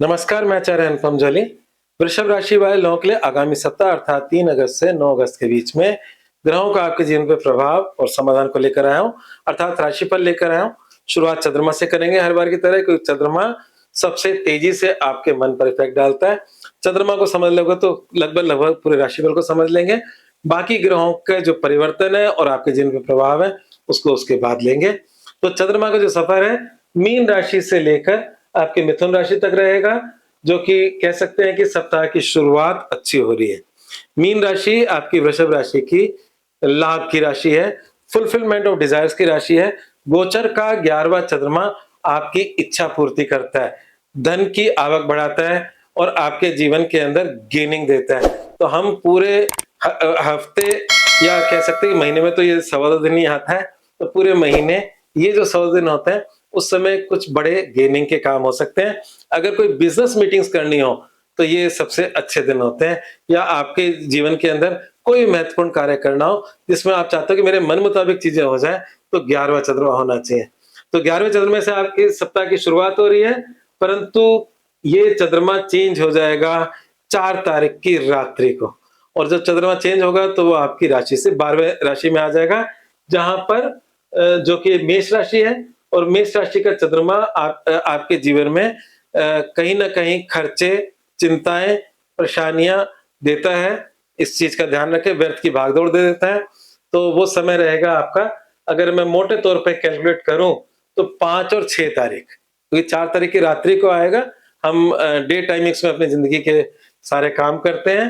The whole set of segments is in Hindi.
नमस्कार, मैं आचार्य अनुपम जौली। वृषभ राशि वाले लोगों के लिए आगामी सप्ताह अर्थात 3 अगस्त से 9 अगस्त के बीच में ग्रहों का आपके जीवन पे प्रभाव और समाधान को लेकर आया हूँ, अर्थात राशिफल लेकर आया हूँ। शुरुआत चंद्रमा से करेंगे हर बार की तरह, क्योंकि चंद्रमा सबसे तेजी से आपके मन पर इफेक्ट डालता है। चंद्रमा को समझ लोगे तो लगभग पूरे राशिफल को समझ लेंगे। बाकी ग्रहों के जो परिवर्तन है और आपके जीवन पे प्रभाव है, उसको उसके बाद लेंगे। तो चंद्रमा का जो सफर है, मीन राशि से लेकर आपके मिथुन राशि तक रहेगा, जो कि कह सकते हैं कि सप्ताह की शुरुआत अच्छी हो रही है। मीन राशि आपकी वृषभ राशि की लाभ की राशि है, फुलफिलमेंट ऑफ डिजायर्स की राशि है। गोचर का 11वां चंद्रमा आपकी इच्छा पूर्ति करता है, धन की आवक बढ़ाता है और आपके जीवन के अंदर गेनिंग देता है। तो हम पूरे हफ्ते या कह सकते हैं महीने में तो ये 14 दिन ही आता है, तो पूरे महीने ये जो 14 दिन होते हैं उस समय कुछ बड़े गेनिंग के काम हो सकते हैं। अगर कोई बिजनेस मीटिंग्स करनी हो तो ये सबसे अच्छे दिन होते हैं, या आपके जीवन के अंदर कोई महत्वपूर्ण कार्य करना हो जिसमें आप चाहते हो कि मेरे मन मुताबिक चीजें हो जाए, तो 11वां चंद्रमा होना चाहिए। तो 11वें चंद्रमा से आपके सप्ताह की शुरुआत हो रही है, परंतु ये चंद्रमा चेंज हो जाएगा 4 तारीख की रात्रि को। और जब चंद्रमा चेंज होगा तो वो आपकी राशि से 12वें राशि में आ जाएगा, जहां पर जो कि मेष राशि है। और मेष राशि का चंद्रमा आपके जीवन में कहीं ना कहीं खर्चे, चिंताएं, परेशानियां देता है। इस चीज का ध्यान रखें, व्यर्थ की भागदौड़ दे देता है। तो वो समय रहेगा आपका, अगर मैं मोटे तौर पे कैलकुलेट करूं तो 5 और 6 तारीख, क्योंकि 4 तारीख की रात्रि को आएगा। हम डे टाइमिंग्स में अपनी जिंदगी के सारे काम करते हैं,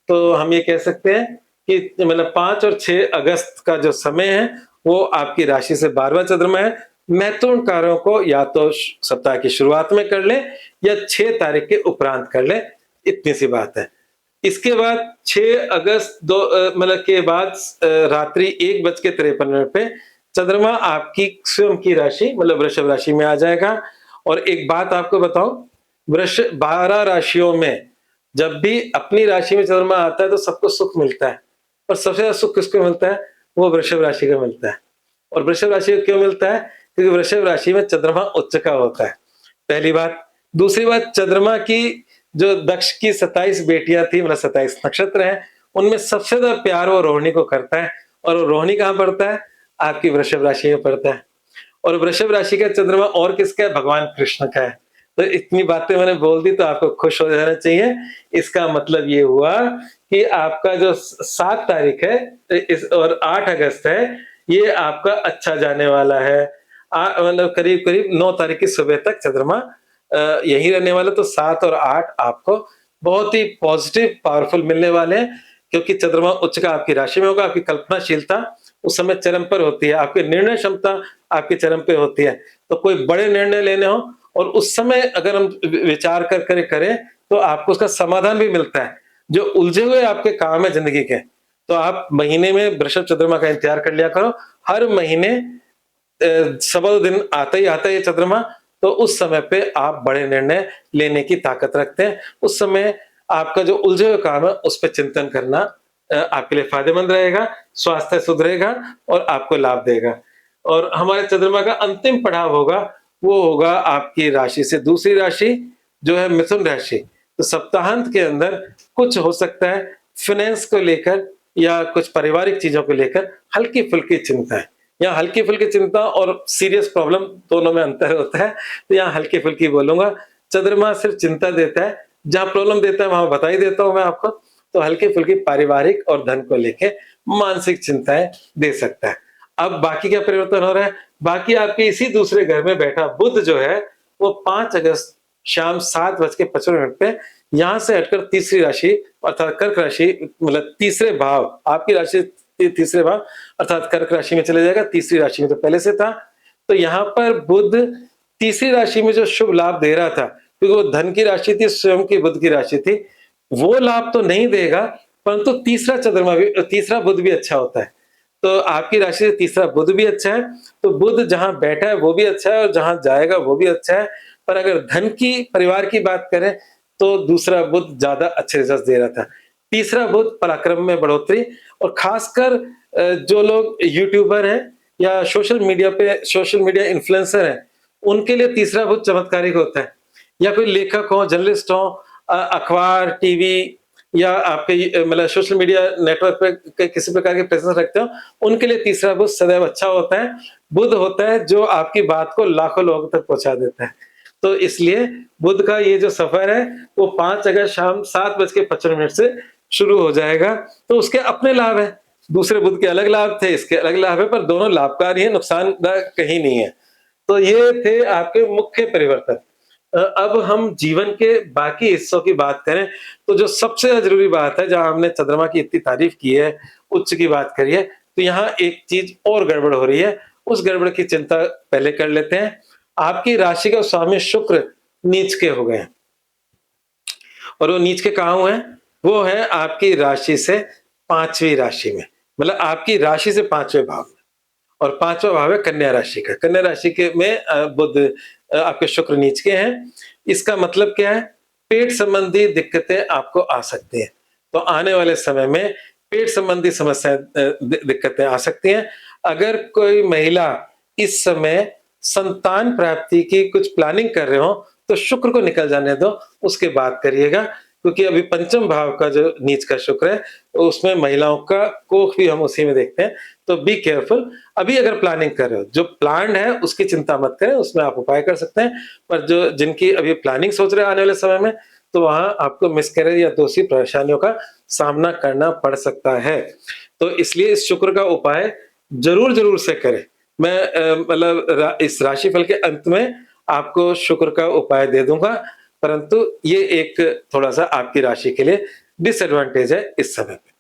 तो हम ये कह सकते हैं कि मतलब 5 और 6 अगस्त का जो समय है वो आपकी राशि से 12वां चंद्रमा है। महत्वपूर्ण कार्यों को या तो सप्ताह की शुरुआत में कर ले या 6 तारीख के उपरांत कर ले, इतनी सी बात है। इसके बाद 6 अगस्त मतलब के बाद रात्रि 1:53 पे चंद्रमा आपकी स्वयं की राशि मतलब वृषभ राशि में आ जाएगा। और एक बात आपको बताऊं, वृष 12 राशियों में जब भी अपनी राशि में चंद्रमा आता है तो सबको सुख मिलता है, और सबसे ज्यादा सुख किसको मिलता है? वो वृषभ राशि को मिलता है। और वृषभ राशि को क्यों मिलता है? क्योंकि वृषभ राशि में चंद्रमा उच्च का होता है, पहली बात। दूसरी बात, चंद्रमा की जो दक्ष की 27 बेटियां थी, मतलब 27 नक्षत्र हैं, उनमें सबसे ज्यादा प्यार वो रोहिणी को करता है। और वो रोहिणी कहां पड़ता है? आपकी वृषभ राशि में पड़ता है। और वृषभ राशि का चंद्रमा और किसका है? भगवान कृष्ण का है। तो इतनी बातें मैंने बोल दी तो आपको खुश हो जाना चाहिए। इसका मतलब ये हुआ कि आपका जो 7 तारीख है इस और 8 अगस्त है, ये आपका अच्छा जाने वाला है। मतलब करीब करीब 9 तारीख की सुबह तक चंद्रमा यही रहने वाला। तो 7 और 8 आपको बहुत ही पॉजिटिव पावरफुल मिलने वाले हैं, क्योंकि चंद्रमा उच्च का आपकी राशि में होगा। आपकी कल्पनाशीलता उस समय चरम पर होती है, आपकी निर्णय क्षमता आपके चरम पे होती है। तो कोई बड़े निर्णय लेने हो और उस समय अगर हम विचार कर करें तो आपको उसका समाधान भी मिलता है। जो उलझे हुए आपके काम है जिंदगी के, तो आप महीने में वृषभ चंद्रमा का इंतजार कर लिया करो। हर महीने सवा दिन आता ही है चंद्रमा। तो उस समय पे आप बड़े निर्णय लेने की ताकत रखते हैं। उस समय आपका जो उलझे हुए काम है उस पर चिंतन करना आपके लिए फायदेमंद रहेगा, स्वास्थ्य सुधरेगा और आपको लाभ देगा। और हमारे चंद्रमा का अंतिम पड़ाव होगा, वो होगा आपकी राशि से दूसरी राशि जो है मिथुन राशि। तो सप्ताहांत के अंदर कुछ हो सकता है फाइनेंस को लेकर या कुछ पारिवारिक चीजों को लेकर हल्की फुल्की चिंता है। यहाँ हल्की फुल्की चिंता और सीरियस प्रॉब्लम दोनों में अंतर होता है, तो यहाँ हल्की फुल्की बोलूंगा। चंद्रमा सिर्फ चिंता देता है, जहां प्रॉब्लम देता है वहां बता ही देता हूं मैं आपको। तो हल्की फुल्की पारिवारिक और धन को लेके मानसिक चिंताएं दे सकता है। अब बाकी क्या परिवर्तन हो रहा है? बाकी आपके इसी दूसरे घर में बैठा बुध जो है, वो 5 अगस्त शाम 7:55 पे यहां से हटकर तीसरी राशि अर्थात कर्क राशि मतलब तीसरे भाव, आपकी राशि तीसरे भाव अर्थात कर्क राशि में चले जाएगा। तीसरी राशि में तो पहले से था। तो यहाँ पर बुध तीसरी राशि में जो शुभ लाभ दे रहा था, क्योंकि वो धन की राशि थी, स्वयं की बुध की राशि थी, वो लाभ तो नहीं देगा, परंतु तीसरा चंद्रमा भी, तीसरा बुध भी अच्छा होता है। तो आपकी राशि से तीसरा बुध भी अच्छा है। तो बुध जहां बैठा है वो भी अच्छा है और जहां जाएगा वो भी अच्छा है। पर अगर धन की परिवार की बात करें तो दूसरा बुध ज्यादा अच्छे रिजल्ट दे रहा था। तीसरा बुध पराक्रम में बढ़ोतरी, और खासकर जो लोग यूट्यूबर हैं या सोशल मीडिया इन्फ्लुएंसर हैं, उनके लिए तीसरा बुध चमत्कारिक होता है। या कोई लेखक हो, जर्नलिस्ट हो, अखबार, टीवी या आपके मतलब सोशल मीडिया नेटवर्क पे किसी प्रकार की प्रेजेंस रखते हो, उनके लिए तीसरा बुध सदैव अच्छा होता है। बुध होता है जो आपकी बात को लाखों लोगों तक पहुँचा देता है। तो इसलिए बुध का ये जो सफ़र है, वो 5 अगस्त शाम 7:55 से शुरू हो जाएगा। तो उसके अपने लाभ हैं। दूसरे बुध के अलग लाभ थे, इसके अलग लाभ है, पर दोनों लाभकारी हैं, नुकसानदायक कहीं नहीं है। तो ये थे आपके मुख्य परिवर्तन। अब हम जीवन के बाकी हिस्सों की बात करें, तो जो सबसे ज़रूरी बात है, जहाँ हमने चंद्रमा की इतनी तारीफ़ की है, उच्च की बात करी है, तो यहाँ एक चीज़ और गड़बड़ हो रही है, उस गड़बड़ की चिंता पहले कर लेते हैं। आपकी राशि का स्वामी शुक्र नीच के हो गए हैं। और वो नीच के कहाँ हुए हैं? वो है आपकी राशि से 5वीं राशि में, मतलब आपकी राशि से 5वें भाव में। और 5वां भाव है कन्या राशि का। कन्या राशि के में बुध आपके शुक्र नीच के हैं। इसका मतलब क्या है? पेट संबंधी दिक्कतें आपको आ सकती हैं। तो आने वाले समय में पेट संबंधी समस्याएँ दिक्कतें आ सकती हैं। अगर कोई महिला इस समय संतान प्राप्ति की कुछ प्लानिंग कर रहे हो, तो शुक्र को निकल जाने दो, उसके बाद करिएगा। क्योंकि अभी पंचम भाव का जो नीच का शुक्र है, उसमें महिलाओं का कोख भी हम उसी में देखते हैं। तो बी केयरफुल। अभी अगर प्लानिंग कर रहे हो, जो प्लान्ड है उसकी चिंता मत करें, उसमें आप उपाय कर सकते हैं। पर जो जिनकी अभी प्लानिंग सोच रहे हैं आने वाले समय में, तो वहाँ आपको मिसकैरेज या दूसरी परेशानियों का सामना करना पड़ सकता है। तो इसलिए इस शुक्र का उपाय ज़रूर से करें। मैं मतलब इस राशिफल के अंत में आपको शुक्र का उपाय दे दूँगा, परंतु ये एक थोड़ा-सा आपकी राशि के लिए डिसएडवांटेज है इस समय पे।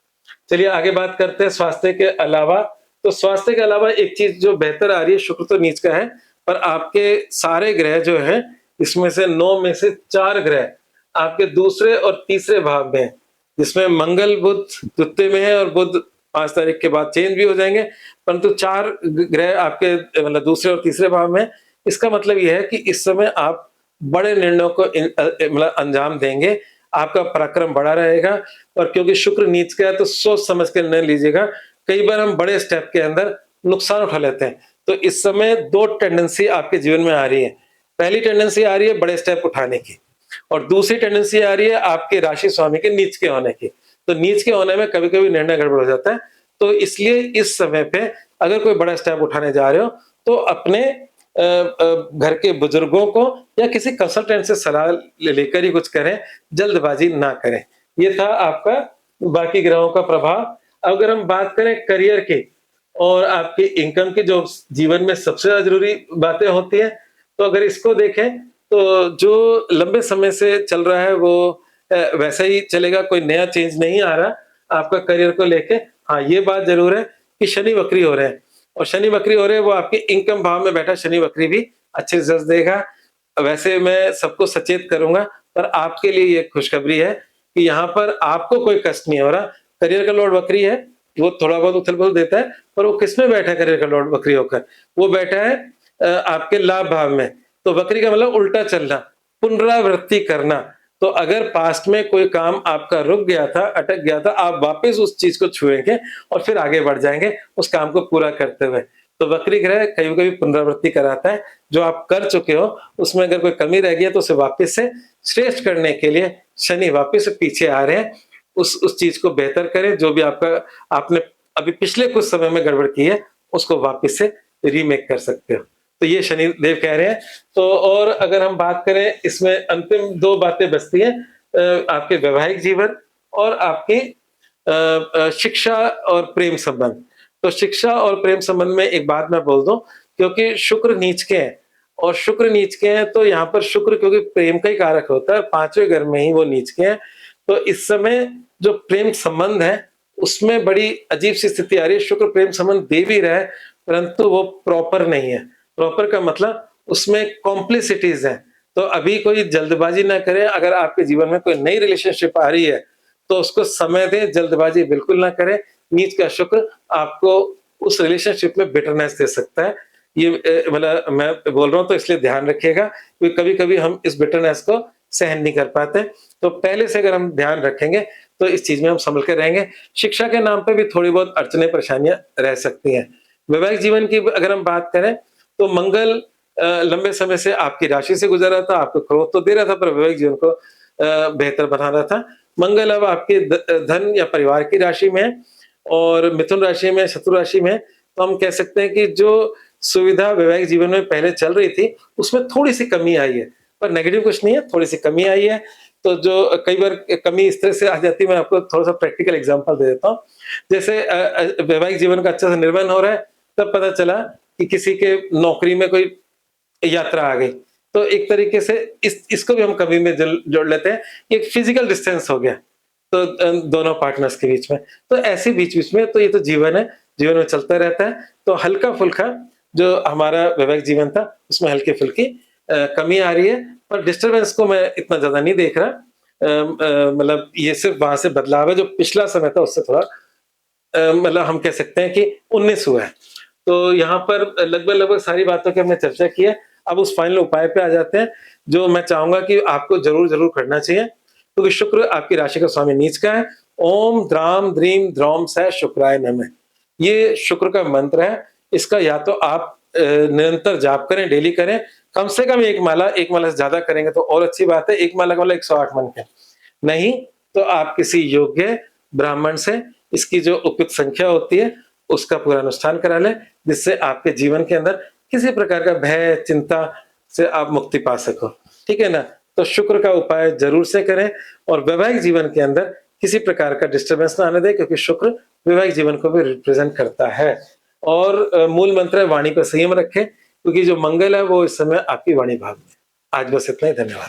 चलिए आगे बात करते हैं स्वास्थ्य के अलावा। तो स्वास्थ्य के अलावा एक चीज़ जो बेहतर आ रही है, शुक्र तो नीच का है, पर आपके सारे ग्रह जो हैं, इसमें से 9 में से 4 ग्रह आपके दूसरे और तीसरे भाव में हैं, जिसमें मंगल, बुध द्वितीय में है और बुध 5 तारीख के बाद चेंज भी हो जाएँगे, परंतु 4 ग्रह आपके मतलब दूसरे और तीसरे भाव में हैं। इसका मतलब ये है कि इस समय आप बड़े निर्णयों को मतलब अंजाम देंगे, आपका पराक्रम बढ़ा रहेगा। और क्योंकि शुक्र नीच का है, तो सोच समझ के निर्णय लीजिएगा। कई बार हम बड़े स्टेप के अंदर नुकसान उठा लेते हैं। तो इस समय 2 टेंडेंसी आपके जीवन में आ रही है। पहली टेंडेंसी आ रही है बड़े स्टेप उठाने की, और दूसरी टेंडेंसी आ रही है आपके राशि स्वामी के नीच के होने की। तो नीच के होने में कभी-कभी निर्णय गड़बड़ हो जाता है। तो इसलिए इस समय पे अगर कोई बड़ा स्टेप उठाने जा रहे हो, तो अपने घर के बुजुर्गों को या किसी कंसल्टेंट से सलाह लेकर ही कुछ करें, जल्दबाजी ना करें। ये था आपका बाकी ग्रहों का प्रभाव। अगर हम बात करें करियर की और आपकी इनकम की, जो जीवन में सबसे ज़्यादा ज़रूरी बातें होती हैं, तो अगर इसको देखें, तो जो लंबे समय से चल रहा है वो वैसा ही चलेगा, कोई नया चेंज नहीं आ रहा आपका करियर को लेके। हाँ, ये बात ज़रूर है कि शनि वक्री हो रहे हैं, और शनि वक्री हो रहे हैं, वो आपके इनकम भाव में बैठा शनि वक्री भी अच्छे रिजल्ट्स देगा। वैसे मैं सबको सचेत करूँगा, पर आपके लिए ये खुशखबरी है कि यहाँ पर आपको कोई कष्ट नहीं हो रहा। करियर का लॉर्ड वक्री है, वो थोड़ा बहुत उथल-पुथल देता है, पर वो किसमें बैठा है करियर का लॉर्ड वक्री होकर? वो बैठा है आपके लाभ भाव में। तो वक्री का मतलब उल्टा चलना, पुनरावृत्ति करना। तो अगर पास्ट में कोई काम आपका रुक गया था, अटक गया था, आप वापस उस चीज़ को छुएँगे और फिर आगे बढ़ जाएँगे उस काम को पूरा करते हुए। तो वक्री ग्रह कभी-कभी पुनरावृत्ति कराता है। जो आप कर चुके हो, उसमें अगर कोई कमी रह गई है, तो उसे वापस से श्रेष्ठ करने के लिए शनि वापस से पीछे आ रहे हैं। उस चीज़ को बेहतर करें, जो भी आपने अभी पिछले कुछ समय में गड़बड़ की है, उसको वापस से रीमेक कर सकते हो। तो ये शनिदेव कह रहे हैं। तो और अगर हम बात करें, इसमें अंतिम 2 बातें बचती हैं, आपके वैवाहिक जीवन और आपकी शिक्षा और प्रेम संबंध। तो शिक्षा और प्रेम संबंध में एक बात मैं बोल दूं, क्योंकि शुक्र नीच के हैं, और शुक्र नीच के हैं, तो यहाँ पर शुक्र क्योंकि प्रेम का ही कारक होता है, 5वें घर में ही वो नीच के हैं। तो इस समय जो प्रेम संबंध है, उसमें बड़ी अजीब सी स्थिति आ रही है। शुक्र प्रेम संबंध दे भी रहा है, परंतु वो प्रॉपर नहीं है। प्रॉपर का मतलब उसमें कॉम्प्लिसिटीज हैं। तो अभी कोई जल्दबाजी ना करें। अगर आपके जीवन में कोई नई रिलेशनशिप आ रही है, तो उसको समय दें, जल्दबाजी बिल्कुल ना करें। नीच का शुक्र आपको उस रिलेशनशिप में बिटरनेस दे सकता है। ये मतलब मैं बोल रहा हूँ, तो इसलिए ध्यान रखिएगा, क्योंकि कभी-कभी हम इस बिटरनेस को सहन नहीं कर पाते। तो पहले से अगर हम ध्यान रखेंगे, तो इस चीज़ में हम संभल के रहेंगे। शिक्षा के नाम पे भी थोड़ी बहुत अड़चनें, परेशानियाँ रह सकती हैं। वैवाहिक जीवन की अगर हम बात करें, तो मंगल लंबे समय से आपकी राशि से गुजर रहा था, आपको क्रोध तो दे रहा था पर वैवाहिक जीवन को बेहतर बना रहा था। मंगल अब आपके धन या परिवार की राशि में है और मिथुन राशि में, शत्रु राशि में है, तो हम कह सकते हैं कि जो सुविधा वैवाहिक जीवन में पहले चल रही थी, उसमें थोड़ी-सी कमी आई है। पर नेगेटिव कुछ नहीं है, थोड़ी-सी कमी आई है। तो जो कई बार कमी इस तरह से आ जाती है, मैं आपको थोड़ा-सा प्रैक्टिकल एग्ज़ाम्पल दे देता हूँ। जैसे वैवाहिक जीवन का अच्छे से निर्वहन हो रहा है, तब पता चला कि किसी के नौकरी में कोई यात्रा आ गई। तो एक तरीके से इसको भी हम कमी में जोड़ लेते हैं, कि एक फिज़िकल डिस्टेंस हो गया, तो दोनों पार्टनर्स के बीच में। तो ऐसे बीच-बीच में तो ये तो जीवन है, जीवन में चलता रहता है। तो हल्का-फुल्का जो हमारा वैवाहिक जीवन था, उसमें हल्की-फुल्की कमी आ रही है, पर डिस्टर्बेंस को मैं इतना ज़्यादा नहीं देख रहा। मतलब ये सिर्फ़ वहाँ से बदलाव है, जो पिछला समय था उससे थोड़ा मतलब हम कह सकते हैं कि 19 हुआ है। तो यहाँ पर लगभग-लगभग सारी बातों की हमने चर्चा की है। अब उस फाइनल उपाय पे आ जाते हैं, जो मैं चाहूँगा कि आपको ज़रूर करना चाहिए। क्योंकि शुक्र आपकी राशि का स्वामी नीच का है। ओम द्राम द्रीम द्रौम सः शुक्राय नमः। ये शुक्र का मंत्र है। इसका या तो आप निरंतर जाप करें, डेली करें। कम से कम 1 माला से ज़्यादा करेंगे तो और अच्छी बात है। 1 माला का मतलब 108 मन के। नहीं, तो आप किसी योग्य ब्राह्मण से इसकी जो उपयुक्त संख्या होती है, उसका पूरा अनुष्ठान करा लें, जिससे आपके जीवन के अंदर किसी प्रकार का भय, चिंता से आप मुक्ति पा सको। ठीक है ना? तो शुक्र का उपाय ज़रूर से करें और वैवाहिक जीवन के अंदर किसी प्रकार का डिस्टर्बेंस ना आने दें, क्योंकि शुक्र वैवाहिक जीवन को भी रिप्रेज़ेंट करता है। और मूल मंत्र है वाणी पर संयम रखें, क्योंकि जो मंगल है वो इस समय आपकी वाणी भाग में है। आज बस इतना ही, धन्यवाद।